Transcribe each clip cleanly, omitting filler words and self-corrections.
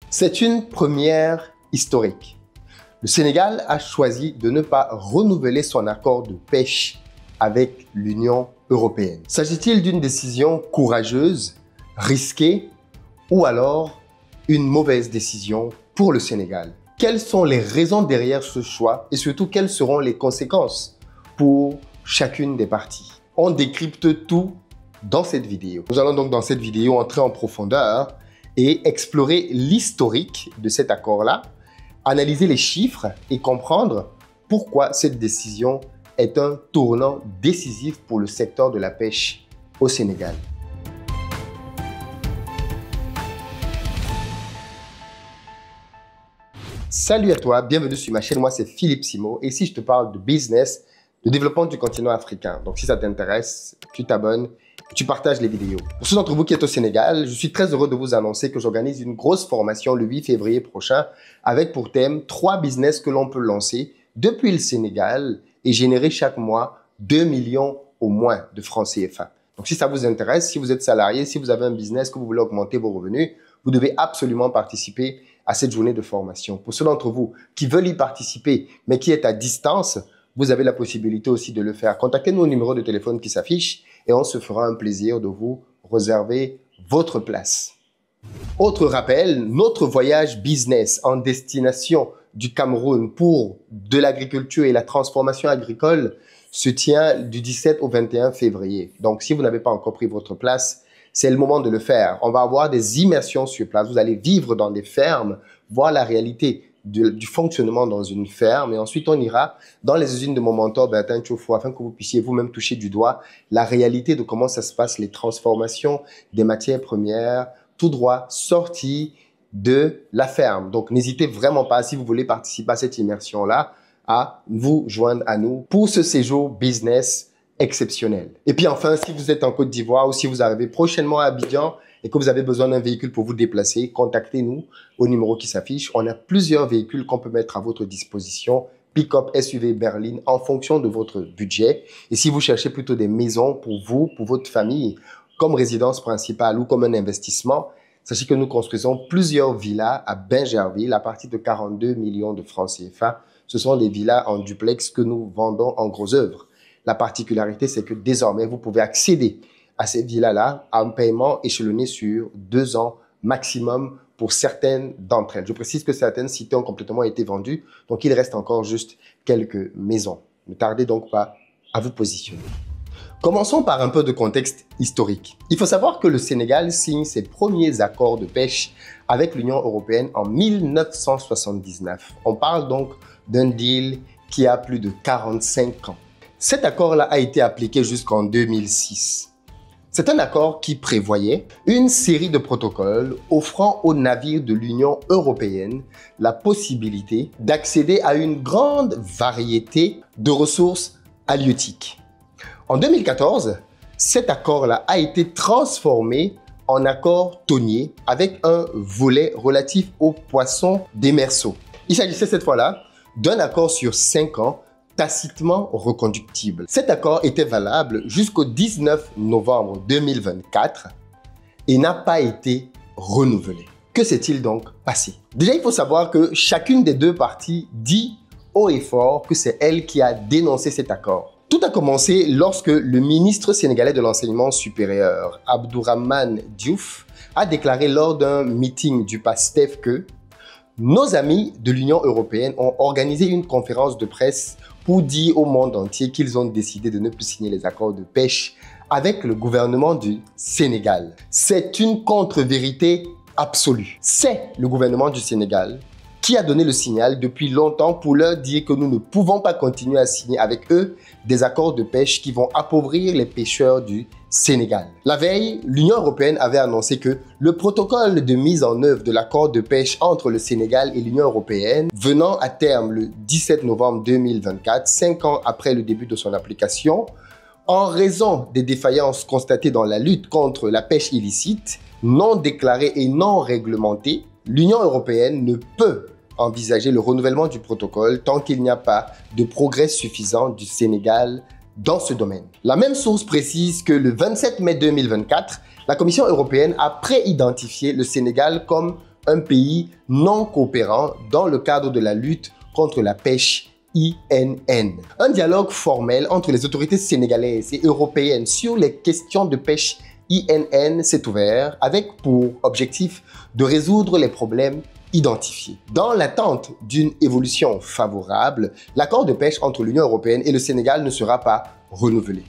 C'est une première historique. Le Sénégal a choisi de ne pas renouveler son accord de pêche avec l'Union européenne. S'agit-il d'une décision courageuse, risquée ou alors une mauvaise décision pour le Sénégal? Quelles sont les raisons derrière ce choix et surtout quelles seront les conséquences pour chacune des parties? On décrypte tout dans cette vidéo. Nous allons donc dans cette vidéo entrer en profondeur et explorer l'historique de cet accord-là, analyser les chiffres et comprendre pourquoi cette décision est un tournant décisif pour le secteur de la pêche au Sénégal. Salut à toi, bienvenue sur ma chaîne, moi c'est Philippe Simo et ici je te parle de business, de développement du continent africain. Donc si ça t'intéresse, tu t'abonnes et tu partages les vidéos. Pour ceux d'entre vous qui êtes au Sénégal, je suis très heureux de vous annoncer que j'organise une grosse formation le 8 février prochain avec pour thème 3 business que l'on peut lancer depuis le Sénégal et générer chaque mois 2 millions au moins de francs CFA. Donc si ça vous intéresse, si vous êtes salarié, si vous avez un business, que vous voulez augmenter vos revenus, vous devez absolument participer à cette journée de formation. Pour ceux d'entre vous qui veulent y participer, mais qui est à distance, vous avez la possibilité aussi de le faire. Contactez-nous au numéro de téléphone qui s'affiche et on se fera un plaisir de vous réserver votre place. Autre rappel, notre voyage business en destination du Cameroun pour de l'agriculture et la transformation agricole se tient du 17 au 21 février. Donc, si vous n'avez pas encore pris votre place, c'est le moment de le faire. On va avoir des immersions sur place. Vous allez vivre dans des fermes, voir la réalité du fonctionnement dans une ferme. Et ensuite, on ira dans les usines de mon mentor, Bertin Tchofo, afin que vous puissiez vous-même toucher du doigt la réalité de comment ça se passe, les transformations des matières premières, tout droit sorties de la ferme. Donc, n'hésitez vraiment pas, si vous voulez participer à cette immersion-là, à vous joindre à nous pour ce séjour business exceptionnel. Et puis enfin, si vous êtes en Côte d'Ivoire ou si vous arrivez prochainement à Abidjan et que vous avez besoin d'un véhicule pour vous déplacer, contactez-nous au numéro qui s'affiche. On a plusieurs véhicules qu'on peut mettre à votre disposition, pick-up, SUV, berline, en fonction de votre budget. Et si vous cherchez plutôt des maisons pour vous, pour votre famille, comme résidence principale ou comme un investissement, sachez que nous construisons plusieurs villas à Bingerville à partir de 42 millions de francs CFA. Ce sont des villas en duplex que nous vendons en gros œuvre. La particularité, c'est que désormais, vous pouvez accéder à ces villas-là à un paiement échelonné sur 2 ans maximum pour certaines d'entre elles. Je précise que certaines cités ont complètement été vendues, donc il reste encore juste quelques maisons. Ne tardez donc pas à vous positionner. Commençons par un peu de contexte historique. Il faut savoir que le Sénégal signe ses premiers accords de pêche avec l'Union européenne en 1979. On parle donc d'un deal qui a plus de 45 ans. Cet accord-là a été appliqué jusqu'en 2006. C'est un accord qui prévoyait une série de protocoles offrant aux navires de l'Union européenne la possibilité d'accéder à une grande variété de ressources halieutiques. En 2014, cet accord-là a été transformé en accord tonnier avec un volet relatif aux poissons démersaux. Il s'agissait cette fois-là d'un accord sur 5 ans tacitement reconductible. Cet accord était valable jusqu'au 19 novembre 2024 et n'a pas été renouvelé. Que s'est-il donc passé? Déjà, il faut savoir que chacune des deux parties dit haut et fort que c'est elle qui a dénoncé cet accord. Tout a commencé lorsque le ministre sénégalais de l'enseignement supérieur, Abdourahmane Diouf, a déclaré lors d'un meeting du PASTEF que nos amis de l'Union européenne ont organisé une conférence de presse pour dire au monde entier qu'ils ont décidé de ne plus signer les accords de pêche avec le gouvernement du Sénégal. C'est une contre-vérité absolue. C'est le gouvernement du Sénégal qui a donné le signal depuis longtemps pour leur dire que nous ne pouvons pas continuer à signer avec eux des accords de pêche qui vont appauvrir les pêcheurs du Sénégal. La veille, l'Union européenne avait annoncé que le protocole de mise en œuvre de l'accord de pêche entre le Sénégal et l'Union européenne, venant à terme le 17 novembre 2024, 5 ans après le début de son application, en raison des défaillances constatées dans la lutte contre la pêche illicite, non déclarée et non réglementée, l'Union européenne ne peut envisager le renouvellement du protocole tant qu'il n'y a pas de progrès suffisant du Sénégal dans ce domaine. La même source précise que le 27 mai 2024, la Commission européenne a pré-identifié le Sénégal comme un pays non coopérant dans le cadre de la lutte contre la pêche INN. Un dialogue formel entre les autorités sénégalaises et européennes sur les questions de pêche INN s'est ouvert avec pour objectif de résoudre les problèmes identifiés. Dans l'attente d'une évolution favorable, l'accord de pêche entre l'Union européenne et le Sénégal ne sera pas renouvelé.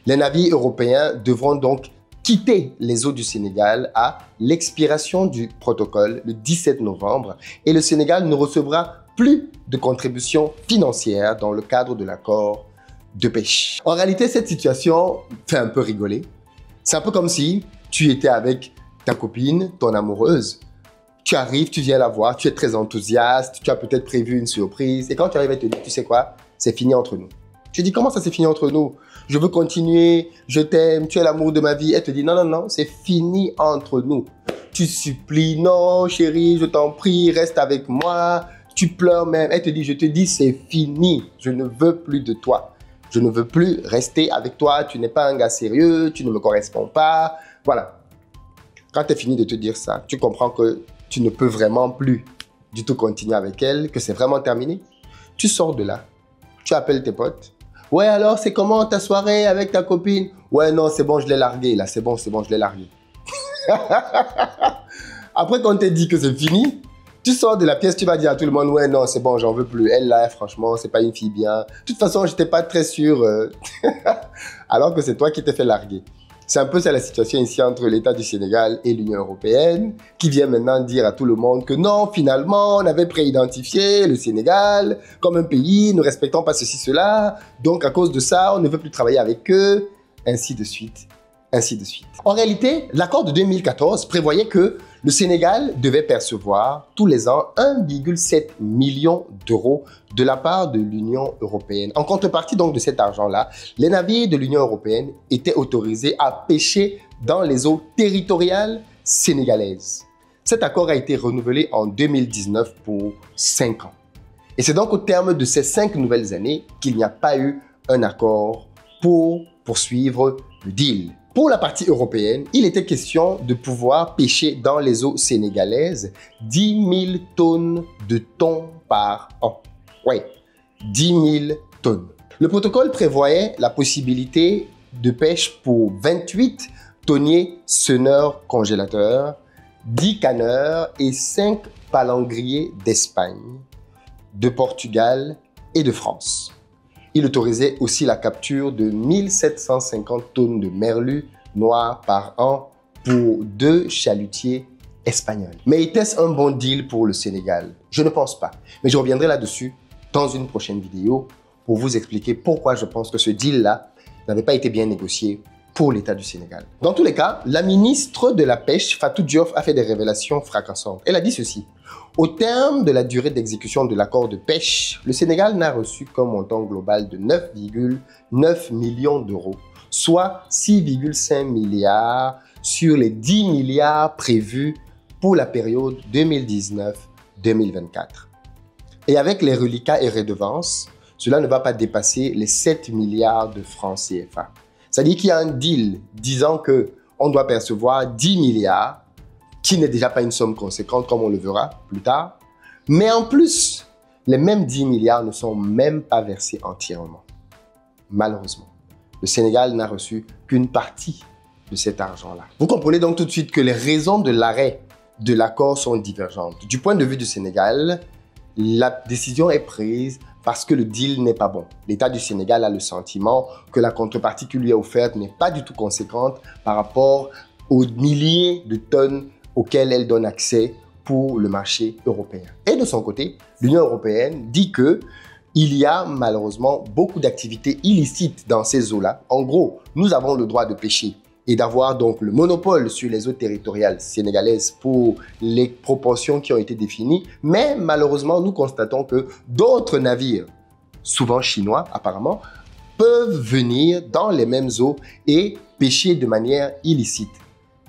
Les navires européens devront donc quitter les eaux du Sénégal à l'expiration du protocole le 17 novembre et le Sénégal ne recevra plus de contributions financières dans le cadre de l'accord de pêche. En réalité, cette situation fait un peu rigoler. C'est un peu comme si tu étais avec ta copine, ton amoureuse. Tu arrives, tu viens la voir, tu es très enthousiaste, tu as peut-être prévu une surprise. Et quand tu arrives, elle te dit, tu sais quoi, c'est fini entre nous. Tu dis, comment ça c'est fini entre nous? Je veux continuer, je t'aime, tu es l'amour de ma vie. Elle te dit, non, non, non, c'est fini entre nous. Tu supplies, non chérie, je t'en prie, reste avec moi. Tu pleures même. Elle te dit, je te dis, c'est fini. Je ne veux plus de toi. Je ne veux plus rester avec toi. Tu n'es pas un gars sérieux, tu ne me corresponds pas. Voilà. Quand tu as fini de te dire ça, tu comprends que tu ne peux vraiment plus du tout continuer avec elle, que c'est vraiment terminé. Tu sors de là. Tu appelles tes potes. Ouais, alors, c'est comment ta soirée avec ta copine? Ouais, non, c'est bon, je l'ai largué, là. C'est bon, je l'ai largué. Après, quand on t'a dit que c'est fini, tu sors de la pièce, tu vas dire à tout le monde, ouais, non, c'est bon, j'en veux plus. Elle, là, franchement, c'est pas une fille bien. De toute façon, j'étais pas très sûr. Alors que c'est toi qui t'es fait larguer. C'est un peu ça la situation ici entre l'État du Sénégal et l'Union européenne, qui vient maintenant dire à tout le monde que non, finalement, on avait préidentifié le Sénégal comme un pays, ne respectant pas ceci, cela. Donc, à cause de ça, on ne veut plus travailler avec eux, ainsi de suite, ainsi de suite. En réalité, l'accord de 2014 prévoyait que le Sénégal devait percevoir tous les ans 1,7 million d'euros de la part de l'Union européenne. En contrepartie donc de cet argent-là, les navires de l'Union européenne étaient autorisés à pêcher dans les eaux territoriales sénégalaises. Cet accord a été renouvelé en 2019 pour 5 ans. Et c'est donc au terme de ces 5 nouvelles années qu'il n'y a pas eu un accord pour poursuivre le deal. Pour la partie européenne, il était question de pouvoir pêcher dans les eaux sénégalaises 10 000 tonnes de thon par an. Ouais, 10 000 tonnes. Le protocole prévoyait la possibilité de pêche pour 28 tonniers senneurs congélateurs, 10 canneurs et 5 palangriers d'Espagne, de Portugal et de France. Il autorisait aussi la capture de 1750 tonnes de merlu noir par an pour 2 chalutiers espagnols. Mais était-ce un bon deal pour le Sénégal? Je ne pense pas. Mais je reviendrai là-dessus dans une prochaine vidéo pour vous expliquer pourquoi je pense que ce deal-là n'avait pas été bien négocié pour l'État du Sénégal. Dans tous les cas, la ministre de la Pêche, Fatou Diop, a fait des révélations fracassantes. Elle a dit ceci. Au terme de la durée d'exécution de l'accord de pêche, le Sénégal n'a reçu qu'un montant global de 9,9 millions d'euros, soit 6,5 milliards sur les 10 milliards prévus pour la période 2019-2024. Et avec les reliquats et redevances, cela ne va pas dépasser les 7 milliards de francs CFA. C'est-à-dire qu'il y a un deal disant qu'on doit percevoir 10 milliards, qui n'est déjà pas une somme conséquente, comme on le verra plus tard. Mais en plus, les mêmes 10 milliards ne sont même pas versés entièrement. Malheureusement, le Sénégal n'a reçu qu'une partie de cet argent-là. Vous comprenez donc tout de suite que les raisons de l'arrêt de l'accord sont divergentes. Du point de vue du Sénégal, la décision est prise parce que le deal n'est pas bon. L'État du Sénégal a le sentiment que la contrepartie qui lui est offerte n'est pas du tout conséquente par rapport aux milliers de tonnes auxquelles elle donne accès pour le marché européen. Et de son côté, l'Union européenne dit que il y a malheureusement beaucoup d'activités illicites dans ces eaux-là. En gros, nous avons le droit de pêcher et d'avoir donc le monopole sur les eaux territoriales sénégalaises pour les proportions qui ont été définies. Mais malheureusement, nous constatons que d'autres navires, souvent chinois apparemment, peuvent venir dans les mêmes eaux et pêcher de manière illicite.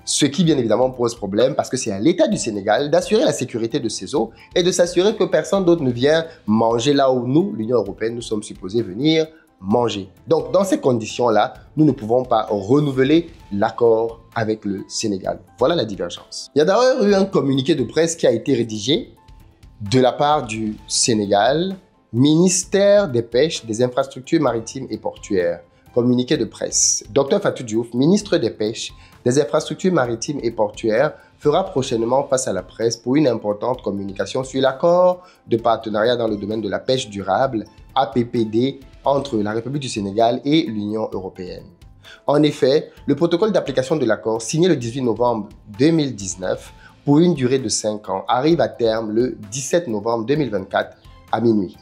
Ce qui, bien évidemment, pose problème parce que c'est à l'État du Sénégal d'assurer la sécurité de ces eaux et de s'assurer que personne d'autre ne vient manger là où nous, l'Union européenne, nous sommes supposés venir manger. Donc, dans ces conditions-là, nous ne pouvons pas renouveler l'accord avec le Sénégal. Voilà la divergence. Il y a d'ailleurs eu un communiqué de presse qui a été rédigé de la part du Sénégal, ministère des Pêches, des Infrastructures maritimes et portuaires. Communiqué de presse. Dr Fatou Diouf, ministre des Pêches, des Infrastructures maritimes et portuaires, fera prochainement face à la presse pour une importante communication sur l'accord de partenariat dans le domaine de la pêche durable, APPD, entre la République du Sénégal et l'Union européenne. En effet, le protocole d'application de l'accord, signé le 18 novembre 2019 pour une durée de 5 ans, arrive à terme le 17 novembre 2024 à minuit.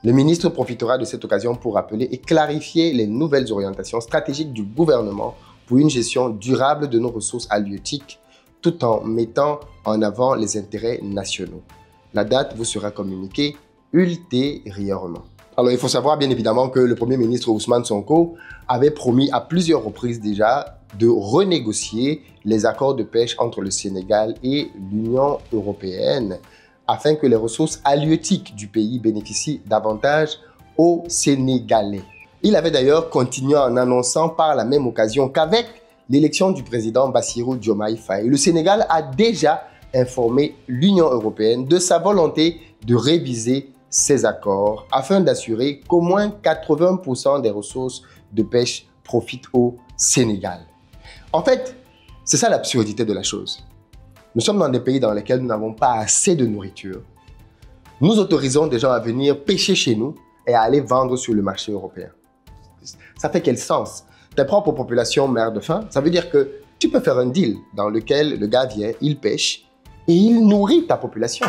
Le ministre profitera de cette occasion pour rappeler et clarifier les nouvelles orientations stratégiques du gouvernement pour une gestion durable de nos ressources halieutiques, tout en mettant en avant les intérêts nationaux. La date vous sera communiquée ultérieurement. Alors, il faut savoir bien évidemment que le Premier ministre Ousmane Sonko avait promis à plusieurs reprises déjà de renégocier les accords de pêche entre le Sénégal et l'Union européenne afin que les ressources halieutiques du pays bénéficient davantage aux Sénégalais. Il avait d'ailleurs continué en annonçant par la même occasion qu'avec l'élection du président Bassirou Diomaye Faye, le Sénégal a déjà informé l'Union européenne de sa volonté de réviser ces accords afin d'assurer qu'au moins 80% des ressources de pêche profitent au Sénégal. En fait, c'est ça l'absurdité de la chose. Nous sommes dans des pays dans lesquels nous n'avons pas assez de nourriture. Nous autorisons des gens à venir pêcher chez nous et à aller vendre sur le marché européen. Ça fait quel sens? Tes propres populations meurent de faim. Ça veut dire que tu peux faire un deal dans lequel le gars vient, il pêche et il nourrit ta population.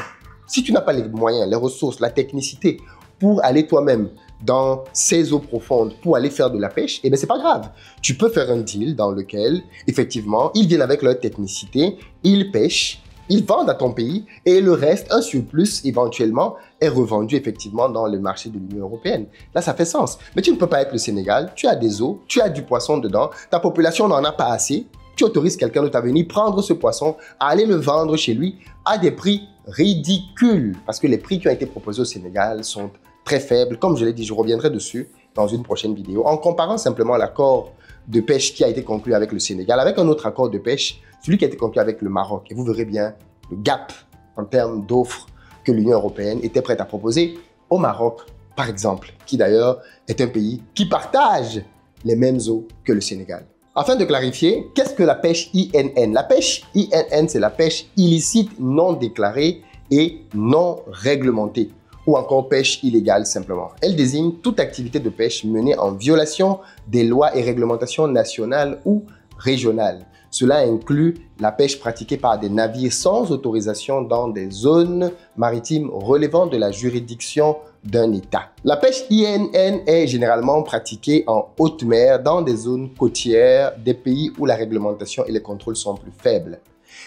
Si tu n'as pas les moyens, les ressources, la technicité pour aller toi-même dans ces eaux profondes pour aller faire de la pêche, eh bien, c'est pas grave. Tu peux faire un deal dans lequel, effectivement, ils viennent avec leur technicité, ils pêchent, ils vendent à ton pays et le reste, un surplus, éventuellement, est revendu, effectivement, dans le marché de l'Union européenne. Là, ça fait sens. Mais tu ne peux pas être le Sénégal, tu as des eaux, tu as du poisson dedans, ta population n'en a pas assez, tu autorises quelqu'un de ta venir prendre ce poisson, à aller le vendre chez lui à des prix ridicules. Parce que les prix qui ont été proposés au Sénégal sont très faible. Comme je l'ai dit, je reviendrai dessus dans une prochaine vidéo en comparant simplement l'accord de pêche qui a été conclu avec le Sénégal avec un autre accord de pêche, celui qui a été conclu avec le Maroc. Et vous verrez bien le gap en termes d'offres que l'Union européenne était prête à proposer au Maroc, par exemple, qui d'ailleurs est un pays qui partage les mêmes eaux que le Sénégal. Afin de clarifier, qu'est-ce que la pêche INN? La pêche INN, c'est la pêche illicite, non déclarée et non réglementée, ou encore pêche illégale simplement. Elle désigne toute activité de pêche menée en violation des lois et réglementations nationales ou régionales. Cela inclut la pêche pratiquée par des navires sans autorisation dans des zones maritimes relevant de la juridiction d'un État. La pêche INN est généralement pratiquée en haute mer dans des zones côtières des pays où la réglementation et les contrôles sont plus faibles.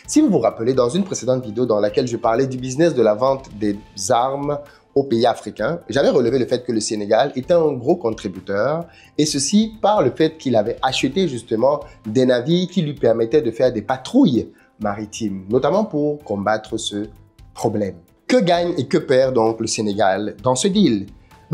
Si vous vous rappelez, dans une précédente vidéo dans laquelle je parlais du business de la vente des armes aux pays africains, j'avais relevé le fait que le Sénégal était un gros contributeur, et ceci par le fait qu'il avait acheté justement des navires qui lui permettaient de faire des patrouilles maritimes, notamment pour combattre ce problème. Que gagne et que perd donc le Sénégal dans ce deal?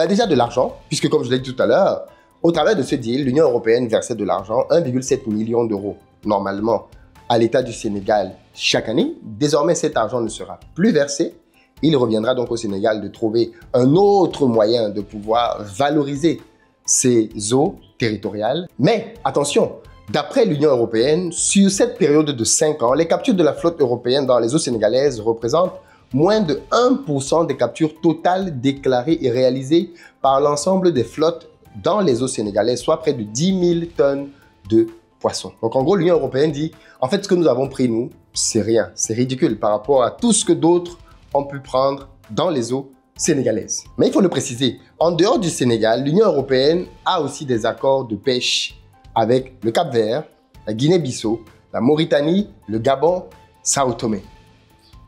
Déjà de l'argent, puisque comme je l'ai dit tout à l'heure, au travers de ce deal, l'Union européenne versait de l'argent, 1,7 million d'euros, normalement, à l'État du Sénégal chaque année. Désormais, cet argent ne sera plus versé. Il reviendra donc au Sénégal de trouver un autre moyen de pouvoir valoriser ses eaux territoriales. Mais attention, d'après l'Union européenne, sur cette période de 5 ans, les captures de la flotte européenne dans les eaux sénégalaises représentent moins de 1% des captures totales déclarées et réalisées par l'ensemble des flottes dans les eaux sénégalaises, soit près de 10 000 tonnes de poissons. Donc en gros, l'Union européenne dit, en fait, ce que nous avons pris, nous, c'est rien, c'est ridicule par rapport à tout ce que d'autres ont pu prendre dans les eaux sénégalaises. Mais il faut le préciser, en dehors du Sénégal, l'Union européenne a aussi des accords de pêche avec le Cap-Vert, la Guinée-Bissau, la Mauritanie, le Gabon, Sao Tomé.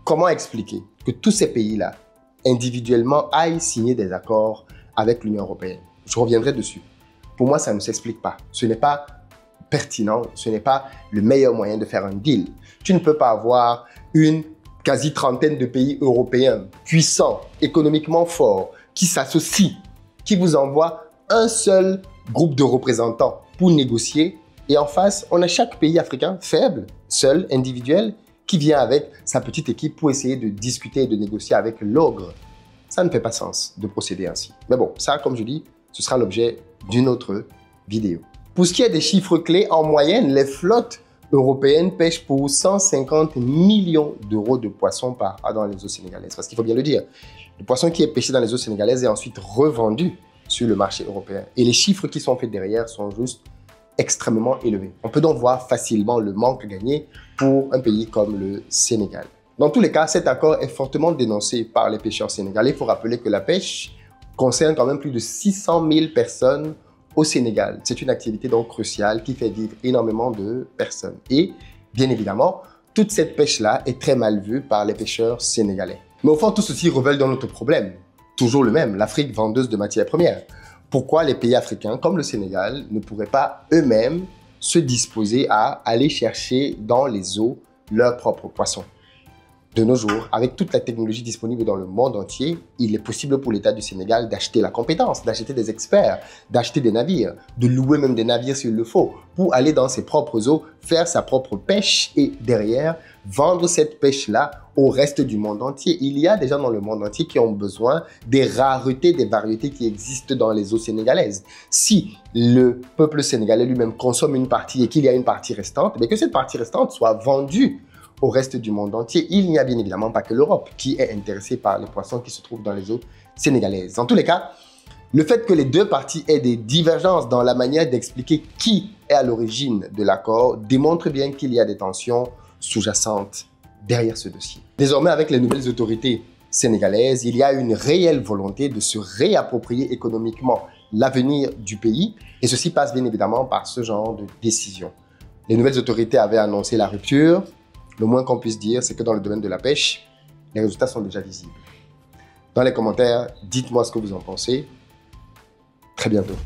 Comment expliquer que tous ces pays-là, individuellement, aillent signer des accords avec l'Union européenne? Je reviendrai dessus. Pour moi, ça ne s'explique pas. Ce n'est pas pertinent, ce n'est pas le meilleur moyen de faire un deal. Tu ne peux pas avoir une quasi-trentaine de pays européens puissants, économiquement forts, qui s'associent, qui vous envoient un seul groupe de représentants pour négocier. Et en face, on a chaque pays africain faible, seul, individuel, qui vient avec sa petite équipe pour essayer de discuter et de négocier avec l'ogre. Ça ne fait pas sens de procéder ainsi. Mais bon, ça, comme je dis, ce sera l'objet d'une autre vidéo. Pour ce qui est des chiffres clés, en moyenne, les flottes européennes pêchent pour 150 millions d'euros de poissons par an dans les eaux sénégalaises. Parce qu'il faut bien le dire, le poisson qui est pêché dans les eaux sénégalaises est ensuite revendu sur le marché européen. Et les chiffres qui sont faits derrière sont juste extrêmement élevés. On peut donc voir facilement le manque gagné pour un pays comme le Sénégal. Dans tous les cas, cet accord est fortement dénoncé par les pêcheurs sénégalais. Il faut rappeler que la pêche concerne quand même plus de 600 000 personnes au Sénégal. C'est une activité donc cruciale qui fait vivre énormément de personnes. Et bien évidemment, toute cette pêche-là est très mal vue par les pêcheurs sénégalais. Mais au fond, tout ceci révèle dans notre problème. Toujours le même, l'Afrique vendeuse de matières premières. Pourquoi les pays africains comme le Sénégal ne pourraient pas eux-mêmes se disposer à aller chercher dans les eaux leurs propres poissons? De nos jours, avec toute la technologie disponible dans le monde entier, il est possible pour l'État du Sénégal d'acheter la compétence, d'acheter des experts, d'acheter des navires, de louer même des navires s'il le faut, pour aller dans ses propres eaux, faire sa propre pêche et derrière, vendre cette pêche-là au reste du monde entier. Il y a des gens dans le monde entier qui ont besoin des raretés, des variétés qui existent dans les eaux sénégalaises. Si le peuple sénégalais lui-même consomme une partie et qu'il y a une partie restante, mais que cette partie restante soit vendue au reste du monde entier. Il n'y a bien évidemment pas que l'Europe qui est intéressée par les poissons qui se trouvent dans les eaux sénégalaises. En tous les cas, le fait que les deux parties aient des divergences dans la manière d'expliquer qui est à l'origine de l'accord démontre bien qu'il y a des tensions sous-jacentes derrière ce dossier. Désormais, avec les nouvelles autorités sénégalaises, il y a une réelle volonté de se réapproprier économiquement l'avenir du pays et ceci passe bien évidemment par ce genre de décision. Les nouvelles autorités avaient annoncé la rupture. Le moins qu'on puisse dire, c'est que dans le domaine de la pêche, les résultats sont déjà visibles. Dans les commentaires, dites-moi ce que vous en pensez. Très bientôt.